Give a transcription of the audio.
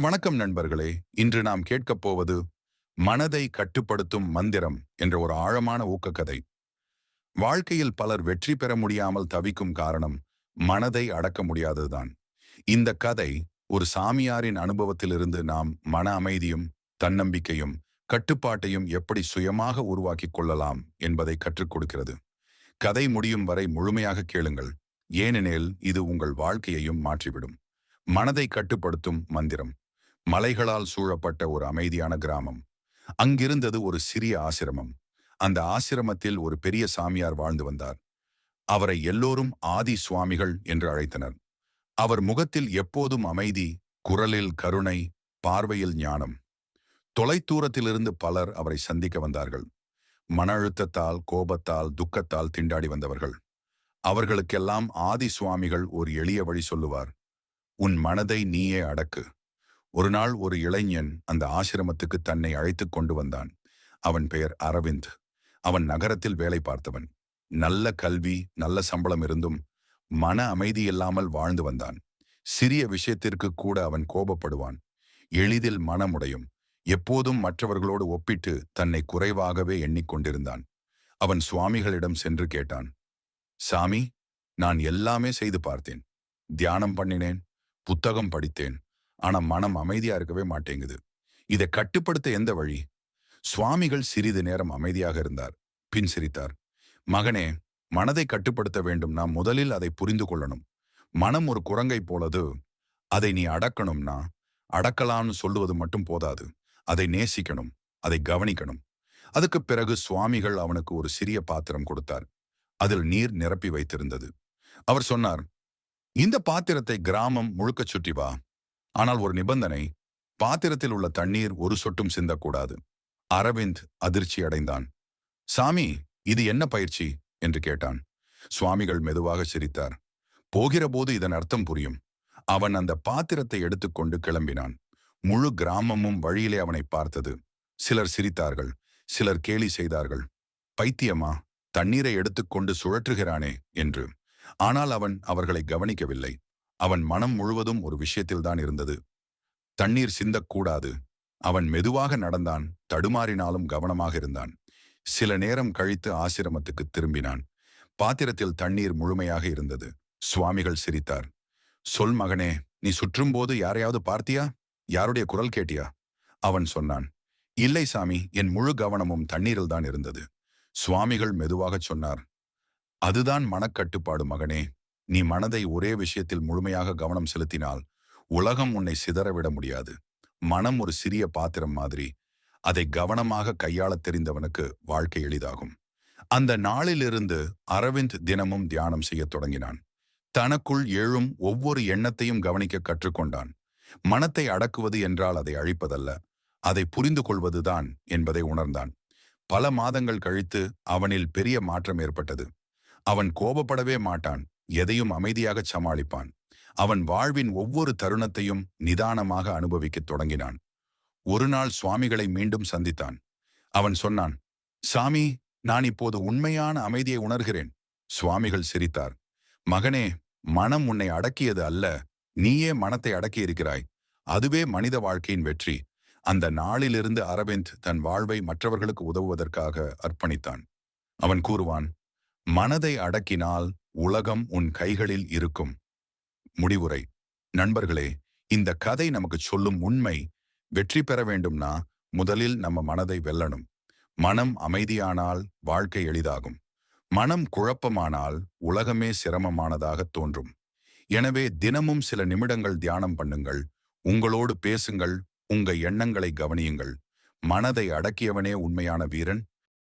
வணக்கம் நண்பர்களே. இன்று நாம் கேட்கப் போவது மனதை கட்டுப்படுத்தும் மந்திரம் என்ற ஒரு ஆழமான ஊக்கக்கதை. வாழ்க்கையில் பலர் வெற்றி பெற முடியாமல் தவிக்கும் காரணம் மனதை அடக்க முடியாததுதான். இந்த கதை ஒரு சாமியாரின் அனுபவத்திலிருந்து நாம் மன அமைதியும் தன்னம்பிக்கையும் கட்டுப்பாட்டையும் எப்படி சுயமாக உருவாக்கிக் கொள்ளலாம் என்பதை கற்றுக் கொடுக்கிறது. கதை முடியும் வரை முழுமையாக கேளுங்கள், ஏனெனில் இது உங்கள் வாழ்க்கையையும் மாற்றிவிடும். மனதை கட்டுப்படுத்தும் மந்திரம். மலைகளால் சூழப்பட்ட ஒரு அமைதியான கிராமம். அங்கிருந்தது ஒரு சிறிய ஆசிரமம். அந்த ஆசிரமத்தில் ஒரு பெரிய சாமியார் வாழ்ந்து வந்தார். அவரை எல்லோரும் ஆதி சுவாமிகள் என்று அழைத்தனர். அவர் முகத்தில் எப்போதும் அமைதி, குரலில் கருணை, பார்வையில் ஞானம். தொலைதூரத்திலிருந்து பலர் அவரை சந்திக்க வந்தார்கள். மன அழுத்தத்தால், கோபத்தால், துக்கத்தால் திண்டாடி வந்தவர்கள். அவர்களுக்கெல்லாம் ஆதி சுவாமிகள் ஒரு எளிய வழி சொல்லுவார். உன் மனதை நீயே அடக்கு. ஒரு நாள் ஒரு இளைஞன் அந்த ஆசிரமத்துக்கு தன்னை அழைத்துக் கொண்டு வந்தான். அவன் பெயர் அரவிந்த். அவன் நகரத்தில் வேலை பார்த்தவன். நல்ல கல்வி, நல்ல சம்பளம் இருந்தும் மன அமைதி இல்லாமல் வாழ்ந்து வந்தான். சிறிய விஷயத்திற்கு கூட அவன் கோபப்படுவான். எளிதில் மனமுடையும். எப்போதும் மற்றவர்களோடு ஒப்பிட்டு தன்னை குறைவாகவே எண்ணிக்கொண்டிருந்தான். அவன் சுவாமிகளிடம் சென்று கேட்டான். சாமி, நான் எல்லாமே செய்து பார்த்தேன். தியானம் பண்ணினேன், புத்தகம் படித்தேன். ஆனா மனம் அமைதியா இருக்கவே மாட்டேங்குது. இதை கட்டுப்படுத்த எந்த வழி? சுவாமிகள் சிறிது நேரம் அமைதியாக இருந்தார். பின் சிரித்தார். மகனே, மனதை கட்டுப்படுத்த வேண்டும்னா முதலில் அதை புரிந்து கொள்ளணும். மனம் ஒரு குரங்கை போலது. அதை நீ அடக்கணும்னா அடக்கலாம்னு சொல்லுவது மட்டும் போதாது. அதை நேசிக்கணும், அதை கவனிக்கணும். அதுக்கு பிறகு சுவாமிகள் அவனுக்கு ஒரு சிறிய பாத்திரம் கொடுத்தார். அதில் நீர் நிரப்பி வைத்திருந்தது. அவர் சொன்னார், இந்த பாத்திரத்தை கிராமம் முழுக்க சுற்றி வா. ஆனால் ஒரு நிபந்தனை, பாத்திரத்தில் உள்ள தண்ணீர் ஒரு சொட்டும் சிந்தக்கூடாது. அரவிந்த் அதிர்ச்சி அடைந்தான். சாமி, இது என்ன பயிற்சி என்று கேட்டான். சுவாமிகள் மெதுவாக சிரித்தார். போகிற போது இதன் அர்த்தம் புரியும். அவன் அந்த பாத்திரத்தை எடுத்துக்கொண்டு கிளம்பினான். முழு கிராமமும் வழியிலே அவனை பார்த்தது. சிலர் சிரித்தார்கள், சிலர் கேலி செய்தார்கள். பைத்தியமா, தண்ணீரை எடுத்துக்கொண்டு சுழற்றுகிறானே என்று. ஆனால் அவன் அவர்களை கவனிக்கவில்லை. அவன் மனம் முழுவதும் ஒரு விஷயத்தில்தான் இருந்தது. தண்ணீர் சிந்தக்கூடாது. அவன் மெதுவாக நடந்தான், தடுமாறினாலும் கவனமாக இருந்தான். சில நேரம் கழித்து ஆசிரமத்துக்கு திரும்பினான். பாத்திரத்தில் தண்ணீர் முழுமையாக இருந்தது. சுவாமிகள் சிரித்தார். சொல் மகனே, நீ சுற்றும்போது யாரையாவது பார்த்தியா? யாருடைய குரல் கேட்டியா? அவன் சொன்னான், இல்லை சாமி, என் முழு கவனமும் தண்ணீரில்தான் இருந்தது. சுவாமிகள் மெதுவாகச் சொன்னார், அதுதான் மனக்கட்டுப்பாடு மகனே. நீ மனதை ஒரே விஷயத்தில் முழுமையாக கவனம் செலுத்தினால் உலகம் உன்னை சிதறவிட முடியாது. மனம் ஒரு சிறிய பாத்திரம் மாதிரி. அதை கவனமாக கையாளத் தெரிந்தவனுக்கு வாழ்க்கை எளிதாகும். அந்த நாளிலிருந்து அரவிந்த் தினமும் தியானம் செய்யத் தொடங்கினான். தனக்குள் எழும் ஒவ்வொரு எண்ணத்தையும் கவனிக்க கற்றுக்கொண்டான். மனத்தை அடக்குவது என்றால் அதை அழிப்பதல்ல, அதை புரிந்து கொள்வதுதான் என்பதை உணர்ந்தான். பல மாதங்கள் கழித்து அவனில் பெரிய மாற்றம் ஏற்பட்டது. அவன் கோபப்படவே மாட்டான். எதையும் அமைதியாக சமாளிப்பான். அவன் வாழ்வின் ஒவ்வொரு தருணத்தையும் நிதானமாக அனுபவிக்கத் தொடங்கினான். ஒரு நாள் சுவாமிகளை மீண்டும் சந்தித்தான். அவன் சொன்னான், சாமி, நான் இப்போது உண்மையான அமைதியை உணர்கிறேன். சுவாமிகள் சிரித்தார். மகனே, மனம் உன்னை அடக்கியது அல்ல, நீயே மனத்தை அடக்கியிருக்கிறாய். அதுவே மனித வாழ்க்கையின் வெற்றி. அந்த நாளிலிருந்து அரவிந்த் தன் வாழ்வை மற்றவர்களுக்கு உதவுவதற்காக அர்ப்பணித்தான். அவன் கூறுவான், மனதை அடக்கினால் உலகம் உன் கைகளில் இருக்கும். முடிவுரை. நண்பர்களே, இந்த கதை நமக்கு சொல்லும் உண்மை, வெற்றி பெற வேண்டும்னா முதலில் நம்ம மனதை வெல்லணும். மனம் அமைதியானால் வாழ்க்கை எளிதாகும். மனம் குழப்பமானால் உலகமே சிரமமானதாக தோன்றும். எனவே தினமும் சில நிமிடங்கள் தியானம் பண்ணுங்கள். உங்களோடு பேசுங்கள். உங்க எண்ணங்களை கவனியுங்கள். மனதை அடக்கியவனே உண்மையான வீரன்.